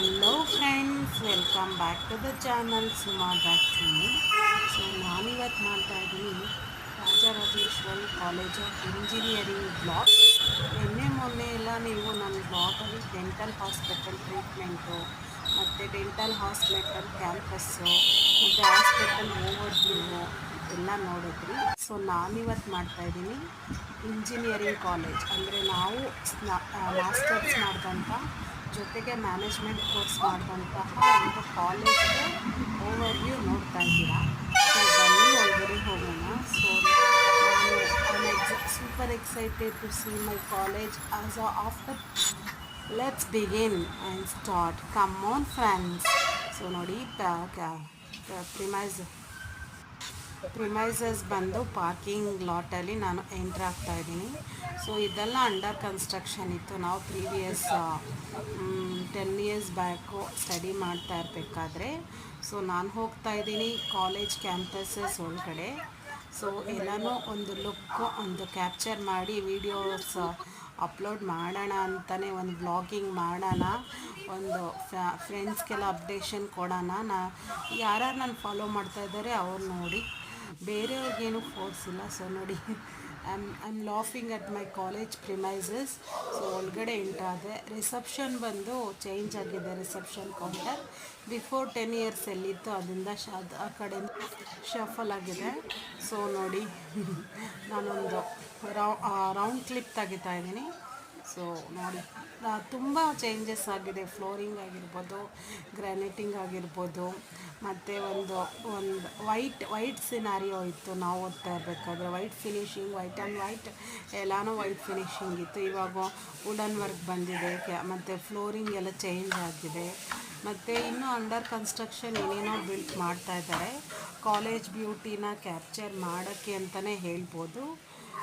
Hello friends, welcome back to the channel Suma back to me. So ನಾನಿವತ್ತು ಮಾಡ್ತಾ ಇದ್ದೀನಿ Rajarajeshwari college of engineering blog. ಮೊನ್ನೆ ಎಲ್ಲ ನೀವು ನನ್ನ ಬ್ಲಾಗಲ್ಲಿ ಡೆಂಟಲ್ ಹಾಸ್ಪಿಟಲ್ ಟ್ರೀಟ್ಮೆಂಟು ಮತ್ತು ಡೆಂಟಲ್ ಹಾಸ್ಪಿಟಲ್ ಕ್ಯಾಂಪಸ್ಸು ಮತ್ತು ಹಾಸ್ಪಿಟಲ್ ಓವರ್ವ್ಯೂ ಎಲ್ಲ ನೋಡಿದ್ರಿ. ಸೊ ನಾನಿವತ್ತು ಮಾಡ್ತಾಯಿದ್ದೀನಿ ಇಂಜಿನಿಯರಿಂಗ್ ಕಾಲೇಜ್, ಅಂದರೆ ನಾವು ಮಾಸ್ಟರ್ಸ್ ಮಾಡಿದಂಥ ಜೊತೆಗೆ ಮ್ಯಾನೇಜ್ಮೆಂಟ್ ಕೋರ್ಸ್ ಮಾಡಿದಂತಹ ಒಂದು ಕಾಲೇಜ್ಗೆ ಓವರ್ವ್ಯೂ ನೋಡ್ತಾ ಇದ್ದೀರಾ. ಸೊ ಬನ್ನಿ ಒಳಗಡೆ ಹೋಗೋಣ. ಸೊ ನಾನು super excited to see my college as after. Let's begin and start. Come on friends. So ನೋಡಿ, ಪ್ರಿಮೈಸಸ್ ಬಂದು ಪಾರ್ಕಿಂಗ್ ಲಾಟಲ್ಲಿ ನಾನು ಎಂಟ್ರ್ ಆಗ್ತಾಯಿದ್ದೀನಿ. ಸೊ ಇದೆಲ್ಲ ಅಂಡರ್ ಕನ್ಸ್ಟ್ರಕ್ಷನ್ ಇತ್ತು. ನಾವು ಪ್ರೀವಿಯಸ್ 10 years ಬ್ಯಾಕು ಸ್ಟಡಿ ಮಾಡ್ತಾ ಇರಬೇಕಾದ್ರೆ ಸೊ ನಾನು ಹೋಗ್ತಾ ಇದ್ದೀನಿ ಕಾಲೇಜ್ ಕ್ಯಾಂಪಸಸ್ ಒಳಗಡೆ. ಸೊ ಎಲ್ಲನೂ ಒಂದು ಲುಕ್ಕು ಒಂದು ಕ್ಯಾಪ್ಚರ್ ಮಾಡಿ ವೀಡಿಯೋಸ್ ಅಪ್ಲೋಡ್ ಮಾಡೋಣ ಅಂತಲೇ, ಒಂದು ಬ್ಲಾಗಿಂಗ್ ಮಾಡೋಣ, ಒಂದು ಫ್ರೆಂಡ್ಸ್ಗೆಲ್ಲ ಅಪ್ಡೇಷನ್ ಕೊಡೋಣ. ಯಾರು ನಾನು ಫಾಲೋ ಮಾಡ್ತಾ ಇದ್ದಾರೆ ಅವ್ರು ನೋಡಿ, ಬೇರೆಯವ್ರಿಗೇನು ಫೋರ್ಸ್ ಇಲ್ಲ. ಸೊ ನೋಡಿ, I am laughing at my college premises. So ಒಳಗಡೆ ಎಂಟ್ರಾದೆ. ರಿಸೆಪ್ಷನ್ ಬಂದು ಚೇಂಜ್ ಆಗಿದೆ. ರಿಸೆಪ್ಷನ್ ಕೌಂಟರ್ ಬಿಫೋರ್ 10 years ಎಲ್ಲಿತ್ತು ಅದರಿಂದ ಆ ಕಡೆಯಿಂದ ಶಫಲ್ ಆಗಿದೆ. ಸೊ ನೋಡಿ, ನಾನೊಂದು ರೌಂಡ್ ಕ್ಲಿಪ್ ತೆಗಿತಾ ಇದ್ದೀನಿ. ಸೊ ನೋಡಿ, ತುಂಬ ಚೇಂಜಸ್ ಆಗಿದೆ. ಫ್ಲೋರಿಂಗ್ ಆಗಿರ್ಬೋದು, ಗ್ರಾನೈಟಿಂಗ್ ಆಗಿರ್ಬೋದು, ಮತ್ತು ಒಂದು ವೈಟ್ ಸಿನಾರಿಯೋ ಇತ್ತು ನಾವು ಓದ್ತಾ ಇರಬೇಕಾದ್ರೆ. White finishing, white and white ಎಲ್ಲನೂ ವೈಟ್ ಫಿನಿಷಿಂಗ್ ಇತ್ತು. ಇವಾಗ ವುಡನ್ ವರ್ಕ್ ಬಂದಿದೆ, ಮತ್ತು ಫ್ಲೋರಿಂಗ್ ಎಲ್ಲ ಚೇಂಜ್ ಆಗಿದೆ. ಮತ್ತು ಇನ್ನೂ ಅಂಡರ್ ಕನ್ಸ್ಟ್ರಕ್ಷನ್ ಏನೇನೋ ಬಿಲ್ಟ್ ಮಾಡ್ತಾ ಇದ್ದಾರೆ. ಕಾಲೇಜ್ ಬ್ಯೂಟಿನ ಕ್ಯಾಪ್ಚರ್ ಮಾಡೋಕ್ಕೆ ಅಂತಲೇ ಹೇಳ್ಬೋದು.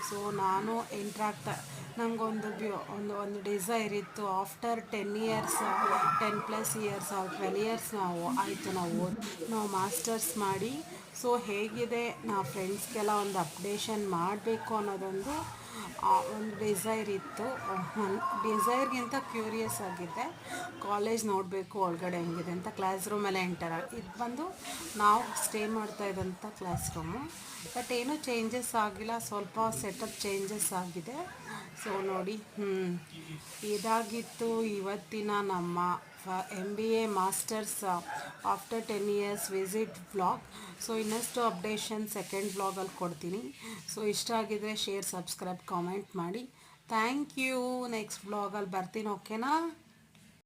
ಸೊ ನಾನು ಎಂಟ್ರಾಗ್ತಾ, ನನಗೊಂದು ಒಂದು ಡಿಸೈರ್ ಇತ್ತು. After 10 years, 10+ years or 12 years ನಾವು ಮಾಸ್ಟರ್ಸ್ ಮಾಡಿ ಸೊ ಹೇಗಿದೆ ನಾವು ಫ್ರೆಂಡ್ಸ್ಗೆಲ್ಲ ಒಂದು ಅಪ್ಡೇಷನ್ ಮಾಡಬೇಕು ಅನ್ನೋದೊಂದು ಒಂದು ಡಿಸೈರ್ ಇತ್ತು. ಡಿಸೈರ್ಗಿಂತ ಕ್ಯೂರಿಯಸ್ ಆಗಿದ್ದೆ. ಕಾಲೇಜ್ ನೋಡಬೇಕು ಒಳಗಡೆ ಹೆಂಗಿದೆ ಅಂತ. ಕ್ಲಾಸ್ ರೂಮೆಲ್ಲ ಇದು ಬಂದು ನಾವು ಸ್ಟೇ ಮಾಡ್ತಾ ಇದ್ದಂಥ ಕ್ಲಾಸ್ ರೂಮು. ಬಟ್ ಏನೂ ಚೇಂಜಸ್ ಆಗಿಲ್ಲ, ಸ್ವಲ್ಪ ಸೆಟಪ್ ಚೇಂಜಸ್ ಆಗಿದೆ. ಸೊ ನೋಡಿ, ಇದಾಗಿತ್ತು ಇವತ್ತಿನ ನಮ್ಮ MBA masters after 10 years visit vlog. So ಇನ್ನಷ್ಟು ಅಪ್ಡೇಷನ್ ಸೆಕೆಂಡ್ ವ್ಲಾಗಲ್ಲಿ ಕೊಡ್ತೀನಿ. ಸೊ ಇಷ್ಟ ಆಗಿದರೆ ಶೇರ್, ಸಬ್ಸ್ಕ್ರೈಬ್, ಕಾಮೆಂಟ್ ಮಾಡಿ. Thank you. ನೆಕ್ಸ್ಟ್ ವ್ಲಾಗಲ್ಲಿ ಬರ್ತೀನಿ, ಓಕೆನಾ?